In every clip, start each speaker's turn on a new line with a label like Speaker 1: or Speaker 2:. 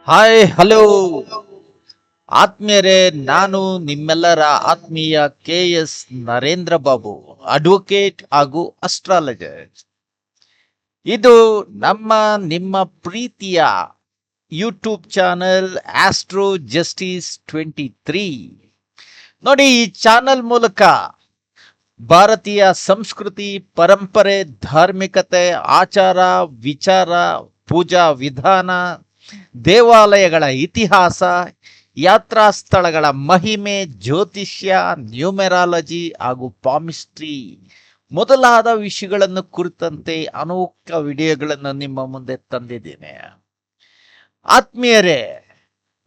Speaker 1: Hi hello ಆತ್ಮೀಯರೇ, ನಾನು ನಿಮ್ಮೆಲ್ಲರ ಆತ್ಮೀಯ KS ನರೇಂದ್ರ ಬಾಬು, ಅಡ್ವೊಕೇಟ್ ಹಾಗೂ ಅಸ್ಟ್ರಾಲಜರ್. ಇದು ನಿಮ್ಮ ಪ್ರೀತಿಯ ಯೂಟ್ಯೂಬ್ ಚಾನೆಲ್ ಆಸ್ಟ್ರೋ ಜಸ್ಟಿಸ್ 23. ನೋಡಿ, ಈ ಚಾನೆಲ್ ಮೂಲಕ ಭಾರತೀಯ ಸಂಸ್ಕೃತಿ, ಪರಂಪರೆ, ಧಾರ್ಮಿಕತೆ, ಆಚಾರ ವಿಚಾರ, ಪೂಜಾ ವಿಧಾನ, ದೇವಾಲಯಗಳ ಇತಿಹಾಸ, ಯಾತ್ರಾ ಸ್ಥಳಗಳ ಮಹಿಮೆ, ಜ್ಯೋತಿಷ್ಯ, ನ್ಯೂಮೆರಾಲಜಿ ಹಾಗೂ ಪಾಮಿಸ್ಟ್ರಿ ಮೊದಲಾದ ವಿಷಯಗಳನ್ನು ಕುರಿತಂತೆ ಅನೇಕ ವಿಡಿಯೋಗಳನ್ನು ನಿಮ್ಮ ಮುಂದೆ ತಂದಿದ್ದೇನೆ. ಆತ್ಮೀಯರೇ,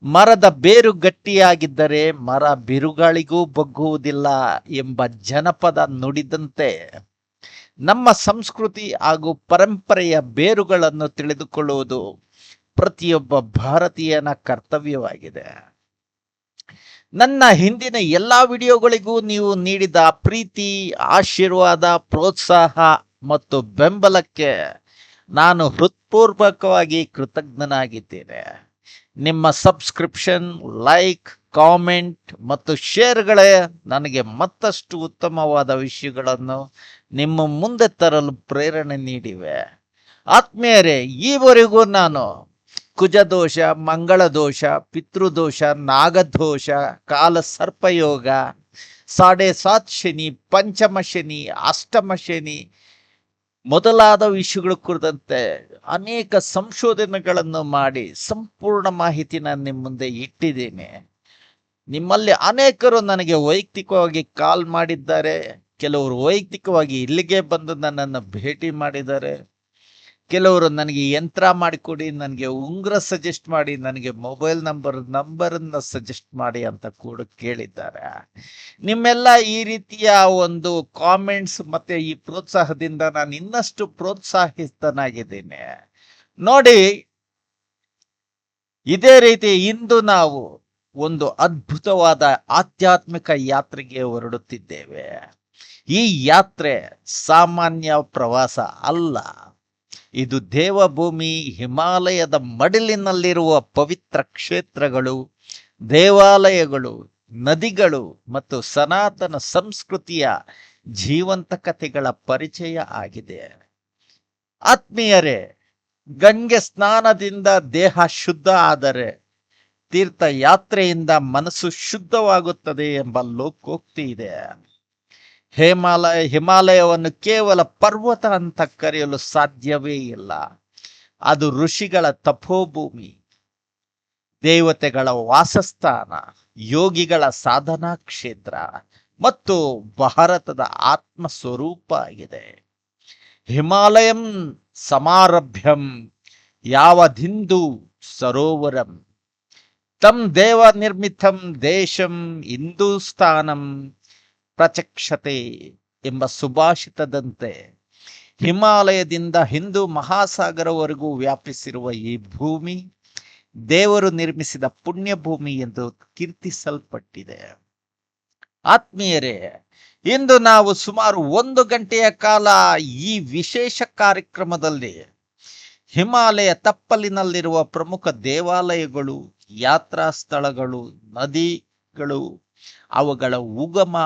Speaker 1: ಮರದ ಬೇರು ಗಟ್ಟಿಯಾಗಿದ್ದರೆ ಮರ ಬಿರುಗಾಳಿಗೂ ಬಗ್ಗುವುದಿಲ್ಲ ಎಂಬ ಜನಪದ ನುಡಿದಂತೆ ನಮ್ಮ ಸಂಸ್ಕೃತಿ ಹಾಗೂ ಪರಂಪರೆಯ ಬೇರುಗಳನ್ನು ತಿಳಿದುಕೊಳ್ಳುವುದು ಪ್ರತಿಯೊಬ್ಬ ಭಾರತೀಯನ ಕರ್ತವ್ಯವಾಗಿದೆ. ನನ್ನ ಹಿಂದಿನ ಎಲ್ಲ ವಿಡಿಯೋಗಳಿಗೂ ನೀವು ನೀಡಿದ ಪ್ರೀತಿ, ಆಶೀರ್ವಾದ, ಪ್ರೋತ್ಸಾಹ ಮತ್ತು ಬೆಂಬಲಕ್ಕೆ ನಾನು ಹೃತ್ಪೂರ್ವಕವಾಗಿ ಕೃತಜ್ಞನಾಗಿದ್ದೇನೆ. ನಿಮ್ಮ ಸಬ್ಸ್ಕ್ರಿಪ್ಷನ್, ಲೈಕ್, ಕಾಮೆಂಟ್ ಮತ್ತು ಶೇರ್ಗಳೇ ನನಗೆ ಮತ್ತಷ್ಟು ಉತ್ತಮವಾದ ವಿಷಯಗಳನ್ನು ನಿಮ್ಮ ಮುಂದೆ ತರಲು ಪ್ರೇರಣೆ ನೀಡಿವೆ. ಆತ್ಮೀಯರೇ, ಈವರೆಗೂ ನಾನು ಕುಜದೋಷ, ಮಂಗಳದೋಷ, ಪಿತೃದೋಷ, ನಾಗದೋಷ, ಕಾಲ ಸರ್ಪಯೋಗ, 7.5 ಶನಿ, ಪಂಚಮ ಶನಿ, ಅಷ್ಟಮ ಶನಿ ಮೊದಲಾದ ವಿಷಯಗಳ ಕುರಿತಂತೆ ಅನೇಕ ಸಂಶೋಧನೆಗಳನ್ನು ಮಾಡಿ ಸಂಪೂರ್ಣ ಮಾಹಿತಿನ ನಿಮ್ಮ ಮುಂದೆ ಇಟ್ಟಿದ್ದೇನೆ. ನಿಮ್ಮಲ್ಲಿ ಅನೇಕರು ನನಗೆ ವೈಯಕ್ತಿಕವಾಗಿ ಕಾಲ್ ಮಾಡಿದ್ದಾರೆ. ಕೆಲವರು ವೈಯಕ್ತಿಕವಾಗಿ ಇಲ್ಲಿಗೆ ಬಂದು ನನ್ನನ್ನು ಭೇಟಿ ಮಾಡಿದ್ದಾರೆ. ಕೆಲವರು ನನಗೆ ಯಂತ್ರ ಮಾಡಿಕೊಡಿ, ನನಗೆ ಉಂಗುರ ಸಜೆಸ್ಟ್ ಮಾಡಿ, ನನಗೆ ಮೊಬೈಲ್ ನಂಬರನ್ನು ಸಜೆಸ್ಟ್ ಮಾಡಿ ಅಂತ ಕೂಡ ಕೇಳಿದ್ದಾರೆ. ನಿಮ್ಮೆಲ್ಲ ಈ ರೀತಿಯ ಒಂದು ಕಾಮೆಂಟ್ಸ್ ಮತ್ತೆ ಈ ಪ್ರೋತ್ಸಾಹದಿಂದ ನಾನು ಇನ್ನಷ್ಟು ಪ್ರೋತ್ಸಾಹಿತನಾಗಿದ್ದೇನೆ. ನೋಡಿ, ಇದೇ ರೀತಿ ಇಂದು ನಾವು ಒಂದು ಅದ್ಭುತವಾದ ಆಧ್ಯಾತ್ಮಿಕ ಯಾತ್ರೆಗೆ ಹೊರಡುತ್ತಿದ್ದೇವೆ. ಈ ಯಾತ್ರೆ ಸಾಮಾನ್ಯ ಪ್ರವಾಸ ಅಲ್ಲ. ಇದು ದೇವಭೂಮಿ ಹಿಮಾಲಯದ ಮಡಿಲಿನಲ್ಲಿರುವ ಪವಿತ್ರ ಕ್ಷೇತ್ರಗಳು, ದೇವಾಲಯಗಳು, ನದಿಗಳು ಮತ್ತು ಸನಾತನ ಸಂಸ್ಕೃತಿಯ ಜೀವಂತ ಕಥೆಗಳ ಪರಿಚಯ ಆಗಿದೆ. ಆತ್ಮೀಯರೇ, ಗಂಗೆ ಸ್ನಾನದಿಂದ ದೇಹ ಶುದ್ಧ ಆದರೆ ತೀರ್ಥಯಾತ್ರೆಯಿಂದ ಮನಸ್ಸು ಶುದ್ಧವಾಗುತ್ತದೆ ಎಂಬ ಲೋಕೋಕ್ತಿ ಇದೆ. ಹಿಮಾಲಯವನ್ನು ಕೇವಲ ಪರ್ವತ ಅಂತ ಕರೆಯಲು ಸಾಧ್ಯವೇ ಇಲ್ಲ. ಅದು ಋಷಿಗಳ ತಪೋಭೂಮಿ, ದೇವತೆಗಳ ವಾಸಸ್ಥಾನ, ಯೋಗಿಗಳ ಸಾಧನಾ ಕ್ಷೇತ್ರ ಮತ್ತು ಭಾರತದ ಆತ್ಮ ಸ್ವರೂಪ ಆಗಿದೆ. ಹಿಮಾಲಯಂ ಸಮಾರಭ್ಯಂ ಯಾವದಿಂದು ಸರೋವರಂ ತಂ ದೇವ ನಿರ್ಮಿತಂ ದೇಶಂ ಹಿಂದೂಸ್ಥಾನಂ ಪ್ರಚಕ್ಷತೆ ಎಂಬ ಸುಭಾಷಿತದಂತೆ ಹಿಮಾಲಯದಿಂದ ಹಿಂದೂ ಮಹಾಸಾಗರವರೆಗೂ ವ್ಯಾಪಿಸಿರುವ ಈ ಭೂಮಿ ದೇವರು ನಿರ್ಮಿಸಿದ ಪುಣ್ಯ ಭೂಮಿ ಎಂದು ಕೀರ್ತಿಸಲ್ಪಟ್ಟಿದೆ. ಆತ್ಮೀಯರೇ, ಇಂದು ನಾವು ಸುಮಾರು 1 ಗಂಟೆಯ ಕಾಲ ಈ ವಿಶೇಷ ಕಾರ್ಯಕ್ರಮದಲ್ಲಿ ಹಿಮಾಲಯ ತಪ್ಪಲಿನಲ್ಲಿರುವ ಪ್ರಮುಖ ದೇವಾಲಯಗಳು, ಯಾತ್ರಾ ಸ್ಥಳಗಳು, ನದಿಗಳು, ಅವುಗಳ ಉಗಮ,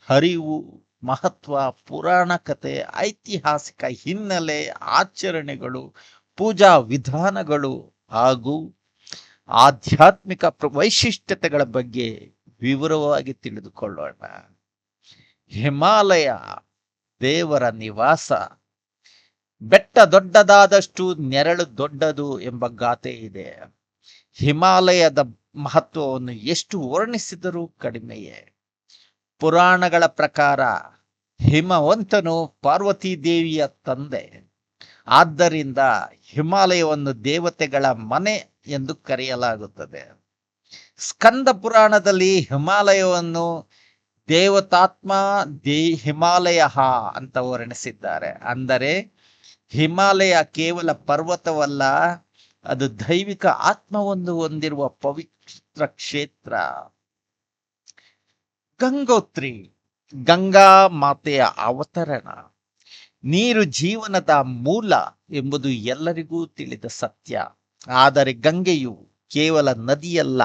Speaker 1: ಹರಿವು, ಮಹತ್ವ, ಪುರಾಣ ಕಥೆ, ಐತಿಹಾಸಿಕ ಹಿನ್ನೆಲೆ, ಆಚರಣೆಗಳು, ಪೂಜಾ ವಿಧಾನಗಳು ಹಾಗೂ ಆಧ್ಯಾತ್ಮಿಕ ವೈಶಿಷ್ಟ್ಯತೆಗಳ ಬಗ್ಗೆ ವಿವರವಾಗಿ ತಿಳಿದುಕೊಳ್ಳೋಣ. ಹಿಮಾಲಯ ದೇವರ ನಿವಾಸ. ಬೆಟ್ಟ ದೊಡ್ಡದಾದಷ್ಟು ನೆರಳು ದೊಡ್ಡದು ಎಂಬ ಗಾದೆ ಇದೆ. ಹಿಮಾಲಯದ ಮಹತ್ವವನ್ನು ಎಷ್ಟು ವರ್ಣಿಸಿದರೂ ಕಡಿಮೆಯೇ. ಪುರಾಣಗಳ ಪ್ರಕಾರ ಹಿಮವಂತನು ಪಾರ್ವತೀ ದೇವಿಯ ತಂದೆ. ಆದ್ದರಿಂದ ಹಿಮಾಲಯವನ್ನು ದೇವತೆಗಳ ಮನೆ ಎಂದು ಕರೆಯಲಾಗುತ್ತದೆ. ಸ್ಕಂದ ಪುರಾಣದಲ್ಲಿ ಹಿಮಾಲಯವನ್ನು ದೇವತಾತ್ಮ ಹಿಮಾಲಯ ಅಂತ ವರ್ಣಿಸಿದ್ದಾರೆ. ಅಂದರೆ ಹಿಮಾಲಯ ಕೇವಲ ಪರ್ವತವಲ್ಲ, ಅದು ದೈವಿಕ ಆತ್ಮವೊಂದು ಹೊಂದಿರುವ ಪವಿತ್ರ ಕ್ಷೇತ್ರ. ಗಂಗೋತ್ರಿ, ಗಂಗಾ ಮಾತೆಯ ಅವತರಣ. ನೀರು ಜೀವನದ ಮೂಲ ಎಂಬುದು ಎಲ್ಲರಿಗೂ ತಿಳಿದ ಸತ್ಯ. ಆದರೆ ಗಂಗೆಯು ಕೇವಲ ನದಿಯಲ್ಲ,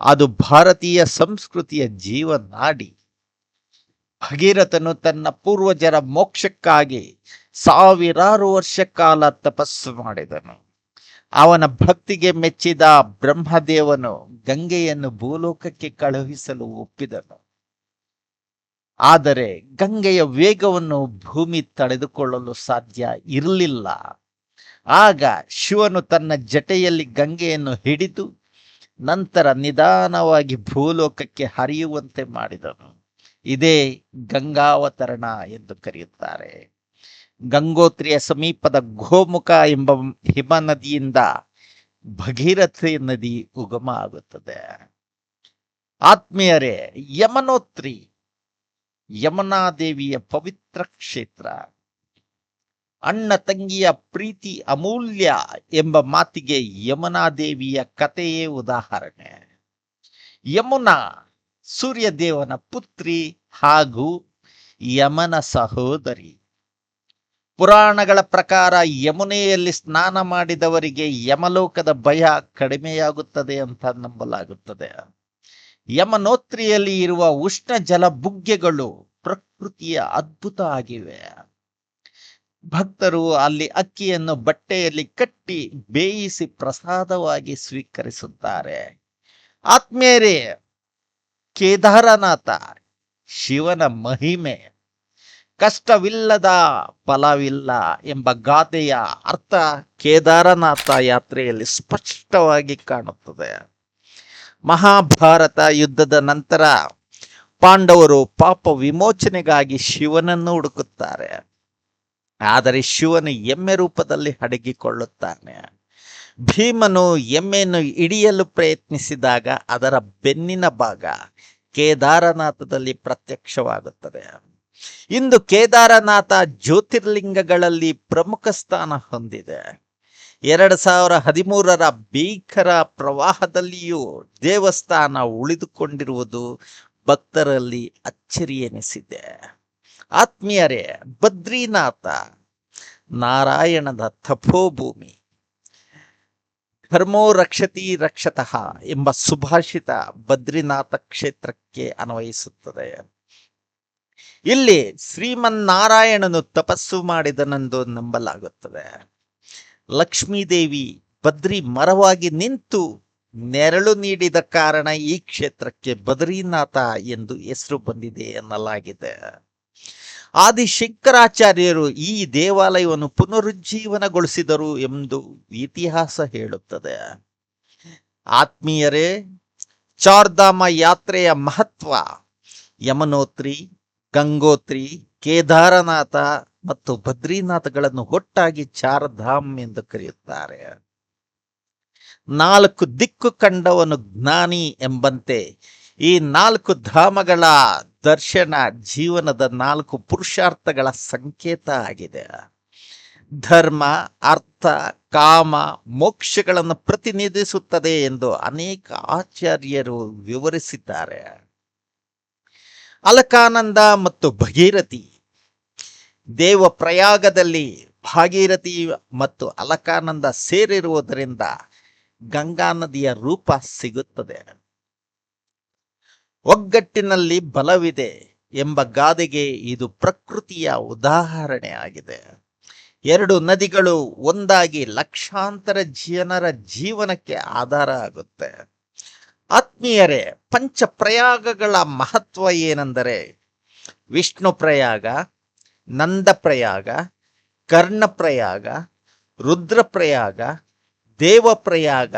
Speaker 1: ಅದು ಭಾರತೀಯ ಸಂಸ್ಕೃತಿಯ ಜೀವನಾಡಿ. ಭಗೀರಥನು ತನ್ನ ಪೂರ್ವಜರ ಮೋಕ್ಷಕ್ಕಾಗಿ ಸಾವಿರಾರು ವರ್ಷ ಕಾಲ ತಪಸ್ಸು ಮಾಡಿದನು. ಅವನ ಭಕ್ತಿಗೆ ಮೆಚ್ಚಿದ ಬ್ರಹ್ಮದೇವನು ಗಂಗೆಯನ್ನು ಭೂಲೋಕಕ್ಕೆ ಕಳುಹಿಸಲು ಒಪ್ಪಿದನು. ಆದರೆ ಗಂಗೆಯ ವೇಗವನ್ನು ಭೂಮಿ ತಡೆದುಕೊಳ್ಳಲು ಸಾಧ್ಯ ಇರಲಿಲ್ಲ. ಆಗ ಶಿವನು ತನ್ನ ಜಟೆಯಲ್ಲಿ ಗಂಗೆಯನ್ನು ಹಿಡಿದು ನಂತರ ನಿಧಾನವಾಗಿ ಭೂಲೋಕಕ್ಕೆ ಹರಿಯುವಂತೆ ಮಾಡಿದನು. ಇದೇ ಗಂಗಾವತರಣ ಎಂದು ಕರೆಯುತ್ತಾರೆ. ಗಂಗೋತ್ರಿಯ ಸಮೀಪದ ಗೋಮುಖ ಎಂಬ ಹಿಮ ನದಿಯಿಂದ ಭಗೀರಥಿ ನದಿ ಉಗಮ ಆಗುತ್ತದೆ. ಆತ್ಮೀಯರೇ, ಯಮನೋತ್ರಿ ಯಮುನಾದೇವಿಯ ಪವಿತ್ರ ಕ್ಷೇತ್ರ. ಅಣ್ಣ ತಂಗಿಯ ಪ್ರೀತಿ ಅಮೂಲ್ಯ ಎಂಬ ಮಾತಿಗೆ ಯಮುನಾದೇವಿಯ ಕಥೆಯೇ ಉದಾಹರಣೆ. ಯಮುನಾ ಸೂರ್ಯದೇವನ ಪುತ್ರಿ ಹಾಗೂ ಯಮನ ಸಹೋದರಿ. ಪುರಾಣಗಳ ಪ್ರಕಾರ ಯಮುನೆಯಲ್ಲಿ ಸ್ನಾನ ಮಾಡಿದವರಿಗೆ ಯಮಲೋಕದ ಭಯ ಕಡಿಮೆಯಾಗುತ್ತದೆ ಅಂತ ನಂಬಲಾಗುತ್ತದೆ. ಯಮನೋತ್ರಿಯಲ್ಲಿ ಇರುವ ಉಷ್ಣ ಜಲ ಬುಗ್ಗೆಗಳು ಪ್ರಕೃತಿಯ ಅದ್ಭುತ ಆಗಿವೆ. ಭಕ್ತರು ಅಲ್ಲಿ ಅಕ್ಕಿಯನ್ನು ಬಟ್ಟೆಯಲ್ಲಿ ಕಟ್ಟಿ ಬೇಯಿಸಿ ಪ್ರಸಾದವಾಗಿ ಸ್ವೀಕರಿಸುತ್ತಾರೆ. ಆತ್ಮೀಯರೇ, ಕೇದಾರನಾಥ ಶಿವನ ಮಹಿಮೆ. ಕಷ್ಟವಿಲ್ಲದ ಫಲವಿಲ್ಲ ಎಂಬ ಗಾದೆಯ ಅರ್ಥ ಕೇದಾರನಾಥ ಯಾತ್ರೆಯಲ್ಲಿ ಸ್ಪಷ್ಟವಾಗಿ ಕಾಣುತ್ತದೆ. ಮಹಾಭಾರತ ಯುದ್ಧದ ನಂತರ ಪಾಂಡವರು ಪಾಪ ವಿಮೋಚನೆಗಾಗಿ ಶಿವನನ್ನು ಹುಡುಕುತ್ತಾರೆ. ಆದರೆ ಶಿವನು ಎಮ್ಮೆ ರೂಪದಲ್ಲಿ ಅಡಗಿಕೊಳ್ಳುತ್ತಾನೆ. ಭೀಮನು ಎಮ್ಮೆಯನ್ನು ಹಿಡಿಯಲು ಪ್ರಯತ್ನಿಸಿದಾಗ ಅದರ ಬೆನ್ನಿನ ಭಾಗ ಕೇದಾರನಾಥದಲ್ಲಿ ಪ್ರತ್ಯಕ್ಷವಾಗುತ್ತದೆ. ಇಂದು ಕೇದಾರನಾಥ ಜ್ಯೋತಿರ್ಲಿಂಗಗಳಲ್ಲಿ ಪ್ರಮುಖ ಸ್ಥಾನ ಹೊಂದಿದೆ. 2013ರ ಭೀಕರ ಪ್ರವಾಹದಲ್ಲಿಯೂ ದೇವಸ್ಥಾನ ಉಳಿದುಕೊಂಡಿರುವುದು ಭಕ್ತರಲ್ಲಿ ಅಚ್ಚರಿ ಎನಿಸಿದೆ. ಆತ್ಮೀಯರೇ, ಬದ್ರಿನಾಥ ನಾರಾಯಣದ ತಪೋಭೂಮಿ. ಧರ್ಮೋ ರಕ್ಷತಿ ರಕ್ಷತಃ ಎಂಬ ಸುಭಾಷಿತ ಬದ್ರಿನಾಥ ಕ್ಷೇತ್ರಕ್ಕೆ ಅನ್ವಯಿಸುತ್ತದೆ. ಇಲ್ಲಿ ಶ್ರೀಮನ್ನಾರಾಯಣನು ತಪಸ್ಸು ಮಾಡಿದನೆಂದು ನಂಬಲಾಗುತ್ತದೆ. ಲಕ್ಷ್ಮೀದೇವಿ ಬದ್ರಿ ಮರವಾಗಿ ನಿಂತು ನೆರಳು ನೀಡಿದ ಕಾರಣ ಈ ಕ್ಷೇತ್ರಕ್ಕೆ ಬದ್ರಿನಾಥ ಎಂದು ಹೆಸರು ಬಂದಿದೆ ಎನ್ನಲಾಗಿದೆ. ಆದಿಶಂಕರಾಚಾರ್ಯರು ಈ ದೇವಾಲಯವನ್ನು ಪುನರುಜ್ಜೀವನಗೊಳಿಸಿದರು ಎಂದು ಇತಿಹಾಸ ಹೇಳುತ್ತದೆ. ಆತ್ಮೀಯರೇ, ಚಾರ್ಧಾಮ ಯಾತ್ರೆಯ ಮಹತ್ವ. ಯಮನೋತ್ರಿ, ಗಂಗೋತ್ರಿ, ಕೇದಾರನಾಥ ಮತ್ತು ಬದ್ರಿನಾಥಗಳನ್ನು ಒಟ್ಟಾಗಿ ಚಾರ್ಧಾಮ್ ಎಂದು ಕರೆಯುತ್ತಾರೆ. 4 ದಿಕ್ಕು ಕಂಡವನು ಜ್ಞಾನಿ ಎಂಬಂತೆ ಈ 4 ಧಾಮಗಳ ದರ್ಶನ ಜೀವನದ 4 ಪುರುಷಾರ್ಥಗಳ ಸಂಕೇತ ಆಗಿದೆ. ಧರ್ಮ, ಅರ್ಥ, ಕಾಮ, ಮೋಕ್ಷಗಳನ್ನು ಪ್ರತಿನಿಧಿಸುತ್ತದೆ ಎಂದು ಅನೇಕ ಆಚಾರ್ಯರು ವಿವರಿಸಿದ್ದಾರೆ. ಅಲಕಾನಂದ ಮತ್ತು ಭಗೀರಥಿ. ದೇವಪ್ರಯಾಗದಲ್ಲಿ ಭಾಗೀರಥಿ ಮತ್ತು ಅಲಕಾನಂದ ಸೇರಿರುವುದರಿಂದ ಗಂಗಾ ನದಿಯ ರೂಪ ಸಿಗುತ್ತದೆ. ಒಗ್ಗಟ್ಟಿನಲ್ಲಿ ಬಲವಿದೆ ಎಂಬ ಗಾದೆಗೆ ಇದು ಪ್ರಕೃತಿಯ ಉದಾಹರಣೆ ಆಗಿದೆ. 2 ನದಿಗಳು ಒಂದಾಗಿ ಲಕ್ಷಾಂತರ ಜನರ ಜೀವನಕ್ಕೆ ಆಧಾರ ಆಗುತ್ತೆ. ಆತ್ಮೀಯರೇ, ಪಂಚಪ್ರಯಾಗಗಳ ಮಹತ್ವ ಏನೆಂದರೆ ವಿಷ್ಣು ಪ್ರಯಾಗ, ನಂದಪ್ರಯಾಗ, ಕರ್ಣಪ್ರಯಾಗ, ರುದ್ರಪ್ರಯಾಗ, ದೇವಪ್ರಯಾಗ.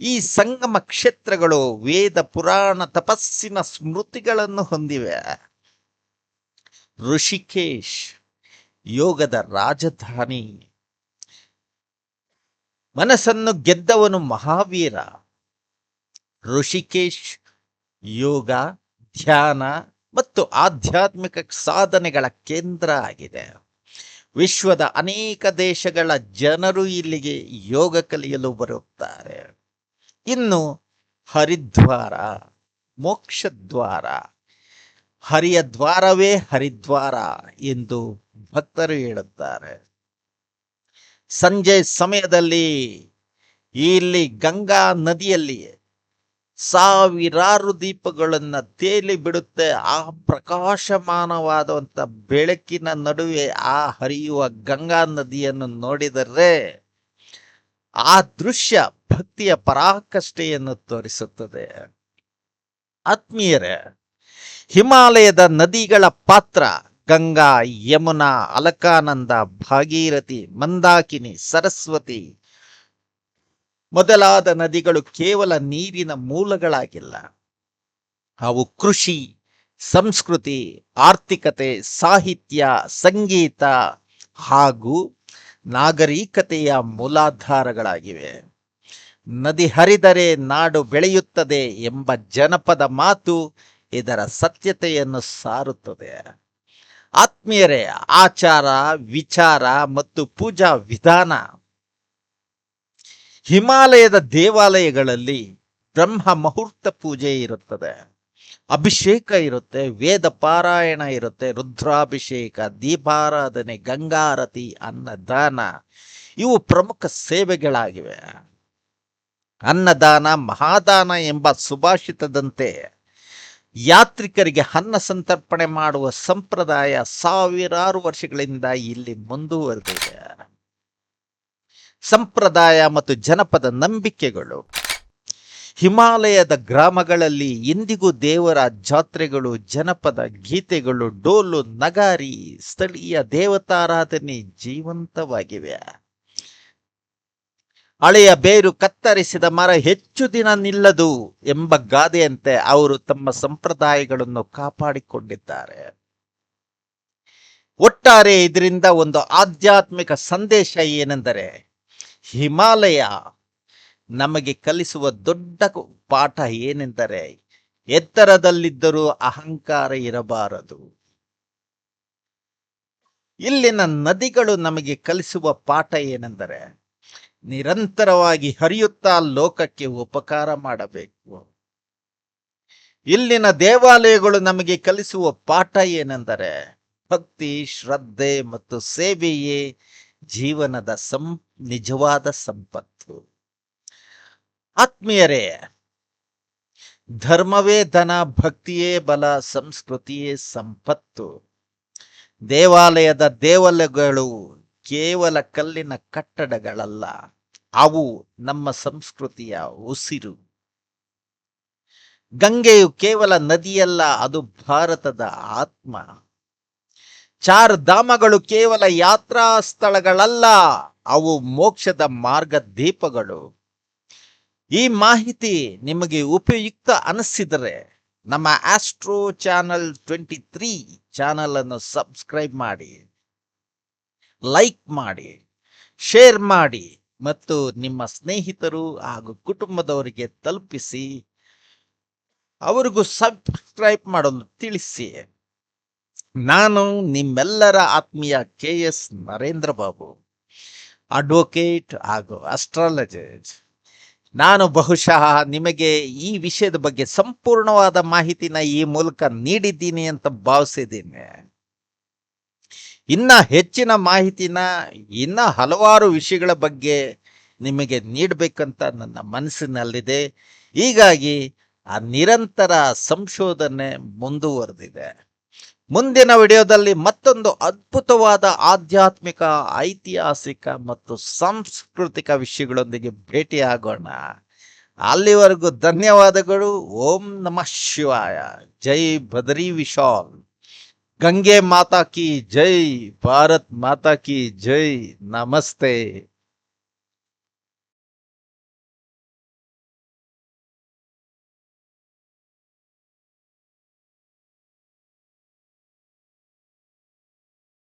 Speaker 1: ಈ ಸಂಗಮ ಕ್ಷೇತ್ರಗಳು ವೇದ, ಪುರಾಣ, ತಪಸ್ಸಿನ ಸ್ಮೃತಿಗಳನ್ನು ಹೊಂದಿವೆ. ಋಷಿಕೇಶ್ ಯೋಗದ ರಾಜಧಾನಿ. ಮನಸ್ಸನ್ನು ಗೆದ್ದವನು ಮಹಾವೀರ. ಋಷಿಕೇಶ್ ಯೋಗ, ಧ್ಯಾನ ಮತ್ತು ಆಧ್ಯಾತ್ಮಿಕ ಸಾಧನೆಗಳ ಕೇಂದ್ರ ಆಗಿದೆ. ವಿಶ್ವದ ಅನೇಕ ದೇಶಗಳ ಜನರು ಇಲ್ಲಿಗೆ ಯೋಗ ಕಲಿಯಲು ಬರುತ್ತಾರೆ. ಇನ್ನು ಹರಿದ್ವಾರ, ಮೋಕ್ಷದ್ವಾರ. ಹರಿಯ ದ್ವಾರವೇ ಹರಿದ್ವಾರ ಎಂದು ಭಕ್ತರು ಹೇಳುತ್ತಾರೆ. ಸಂಜೆ ಸಮಯದಲ್ಲಿ ಇಲ್ಲಿ ಗಂಗಾ ನದಿಯಲ್ಲಿ ಸಾವಿರಾರು ದೀಪಗಳನ್ನ ತೇಲಿ ಬಿಡುತ್ತೆ. ಆ ಪ್ರಕಾಶಮಾನವಾದಂತ ಬೆಳಕಿನ ನಡುವೆ ಆ ಹರಿಯುವ ಗಂಗಾ ನದಿಯನ್ನು ನೋಡಿದರೆ ಆ ದೃಶ್ಯ ಭಕ್ತಿಯ ಪರಾಕಾಷ್ಠೆಯನ್ನು ತೋರಿಸುತ್ತದೆ. ಆತ್ಮೀಯರೇ, ಹಿಮಾಲಯದ ನದಿಗಳ ಪಾತ್ರ ಗಂಗಾ, ಯಮುನಾ, ಅಲಕಾನಂದ, ಭಾಗೀರಥಿ, ಮಂದಾಕಿನಿ, ಸರಸ್ವತಿ ಮೊದಲಾದ ನದಿಗಳು ಕೇವಲ ನೀರಿನ ಮೂಲಗಳಾಗಿಲ್ಲ. ಅವು ಕೃಷಿ, ಸಂಸ್ಕೃತಿ, ಆರ್ಥಿಕತೆ, ಸಾಹಿತ್ಯ, ಸಂಗೀತ ಹಾಗೂ ನಾಗರಿಕತೆಯ ಮೂಲಾಧಾರಗಳಾಗಿವೆ. ನದಿ ಹರಿದರೆ ನಾಡು ಬೆಳೆಯುತ್ತದೆ ಎಂಬ ಜನಪದ ಮಾತು ಇದರ ಸತ್ಯತೆಯನ್ನು ಸಾರುತ್ತದೆ. ಆತ್ಮೀಯರೇ, ಆಚಾರ, ವಿಚಾರ ಮತ್ತು ಪೂಜಾ ವಿಧಾನ. ಹಿಮಾಲಯದ ದೇವಾಲಯಗಳಲ್ಲಿ ಬ್ರಹ್ಮ ಮುಹೂರ್ತ ಪೂಜೆ ಇರುತ್ತದೆ, ಅಭಿಷೇಕ ಇರುತ್ತೆ, ವೇದ ಪಾರಾಯಣ ಇರುತ್ತೆ, ರುದ್ರಾಭಿಷೇಕ, ದೀಪಾರಾಧನೆ, ಗಂಗಾರತಿ, ಅನ್ನದಾನ ಇವು ಪ್ರಮುಖ ಸೇವೆಗಳಾಗಿವೆ. ಅನ್ನದಾನ ಮಹಾದಾನ ಎಂಬ ಸುಭಾಷಿತದಂತೆ ಯಾತ್ರಿಕರಿಗೆ ಅನ್ನ ಸಂತರ್ಪಣೆ ಮಾಡುವ ಸಂಪ್ರದಾಯ ಸಾವಿರಾರು ವರ್ಷಗಳಿಂದ ಇಲ್ಲಿ ಮುಂದುವರೆದಿದೆ. ಸಂಪ್ರದಾಯ ಮತ್ತು ಜನಪದ ನಂಬಿಕೆಗಳು. ಹಿಮಾಲಯದ ಗ್ರಾಮಗಳಲ್ಲಿ ಇಂದಿಗೂ ದೇವರ ಜಾತ್ರೆಗಳು, ಜನಪದ ಗೀತೆಗಳು, ಡೋಲು, ನಗಾರಿ, ಸ್ಥಳೀಯ ದೇವತಾರಾಧನೆ ಜೀವಂತವಾಗಿವೆ. ಹಳೆಯ ಬೇರು ಕತ್ತರಿಸಿದ ಮರ ಹೆಚ್ಚು ದಿನ ನಿಲ್ಲದು ಎಂಬ ಗಾದೆಯಂತೆ ಅವರು ತಮ್ಮ ಸಂಪ್ರದಾಯಗಳನ್ನು ಕಾಪಾಡಿಕೊಂಡಿದ್ದಾರೆ. ಒಟ್ಟಾರೆ ಇದರಿಂದ ಒಂದು ಆಧ್ಯಾತ್ಮಿಕ ಸಂದೇಶ ಏನೆಂದರೆ, ಹಿಮಾಲಯ ನಮಗೆ ಕಲಿಸುವ ದೊಡ್ಡ ಪಾಠ ಏನೆಂದರೆ, ಎತ್ತರದಲ್ಲಿದ್ದರೂ ಅಹಂಕಾರ ಇರಬಾರದು. ಇಲ್ಲಿನ ನದಿಗಳು ನಮಗೆ ಕಲಿಸುವ ಪಾಠ ಏನೆಂದರೆ, ನಿರಂತರವಾಗಿ ಹರಿಯುತ್ತಾ ಲೋಕಕ್ಕೆ ಉಪಕಾರ ಮಾಡಬೇಕು. ಇಲ್ಲಿನ ದೇವಾಲಯಗಳು ನಮಗೆ ಕಲಿಸುವ ಪಾಠ ಏನೆಂದರೆ, ಭಕ್ತಿ, ಶ್ರದ್ಧೆ ಮತ್ತು ಸೇವೆಯೇ ಜೀವನದ ನಿಜವಾದ ಸಂಪತ್ತು. ಆತ್ಮೀಯರೇ, ಧರ್ಮವೇ ಧನ, ಭಕ್ತಿಯೇ ಬಲ, ಸಂಸ್ಕೃತಿಯೇ ಸಂಪತ್ತು. ದೇವಾಲಯದ ದೇವಾಲಯಗಳು ಕೇವಲ ಕಲ್ಲಿನ ಕಟ್ಟಡಗಳಲ್ಲ, ಅವು ನಮ್ಮ ಸಂಸ್ಕೃತಿಯ ಉಸಿರು. ಗಂಗೆಯು ಕೇವಲ ನದಿಯಲ್ಲ, ಅದು ಭಾರತದ ಆತ್ಮ. ಚಾರ್ಧಾಮಗಳು ಕೇವಲ ಯಾತ್ರಾ ಸ್ಥಳಗಳಲ್ಲ, ಅವು ಮೋಕ್ಷದ ಮಾರ್ಗದೀಪಗಳು. ಈ ಮಾಹಿತಿ ನಿಮಗೆ ಉಪಯುಕ್ತ ಅನಿಸಿದರೆ ನಮ್ಮ ಆಸ್ಟ್ರೋ ಚಾನಲ್ 23 ಚಾನಲ್ ಅನ್ನು ಸಬ್ಸ್ಕ್ರೈಬ್ ಮಾಡಿ, ಲೈಕ್ ಮಾಡಿ, ಶೇರ್ ಮಾಡಿ ಮತ್ತು ನಿಮ್ಮ ಸ್ನೇಹಿತರು ಹಾಗೂ ಕುಟುಂಬದವರಿಗೆ ತಲುಪಿಸಿ, ಅವರಿಗೂ ಸಬ್ಸ್ಕ್ರೈಬ್ ಮಾಡಲು ತಿಳಿಸಿ. ನಾನು ನಿಮ್ಮೆಲ್ಲರ ಆತ್ಮೀಯ KS ನರೇಂದ್ರ ಬಾಬು, ಅಡ್ವೊಕೇಟ್ ಹಾಗೂ ಅಸ್ಟ್ರಾಲಜರ್. ನಾನು ಬಹುಶಃ ನಿಮಗೆ ಈ ವಿಷಯದ ಬಗ್ಗೆ ಸಂಪೂರ್ಣವಾದ ಮಾಹಿತಿನ ಈ ಮೂಲಕ ನೀಡಿದ್ದೀನಿ ಅಂತ ಭಾವಿಸಿದ್ದೀನಿ. ಇನ್ನ ಹೆಚ್ಚಿನ ಮಾಹಿತಿನ ಇನ್ನ ಹಲವಾರು ವಿಷಯಗಳ ಬಗ್ಗೆ ನಿಮಗೆ ನೀಡಬೇಕಂತ ನನ್ನ ಮನಸ್ಸಿನಲ್ಲಿದೆ. ಹೀಗಾಗಿ ಆ ನಿರಂತರ ಸಂಶೋಧನೆ ಮುಂದುವರೆದಿದೆ. ಮುಂದಿನ ವಿಡಿಯೋದಲ್ಲಿ ಮತ್ತೊಂದು ಅದ್ಭುತವಾದ ಆಧ್ಯಾತ್ಮಿಕ, ಐತಿಹಾಸಿಕ ಮತ್ತು ಸಾಂಸ್ಕೃತಿಕ ವಿಷಯಗಳೊಂದಿಗೆ ಭೇಟಿಯಾಗೋಣ. ಅಲ್ಲಿವರೆಗೂ ಧನ್ಯವಾದಗಳು. ಓಂ ನಮಃ ಶಿವಾಯ. ಜೈ ಬದರಿ ವಿಶಾಲ್. ಗಂಗೆ ಮಾತಾ ಕಿ ಜೈ. ಭಾರತ್ ಮಾತಾ ಕಿ ಜೈ. ನಮಸ್ತೆ.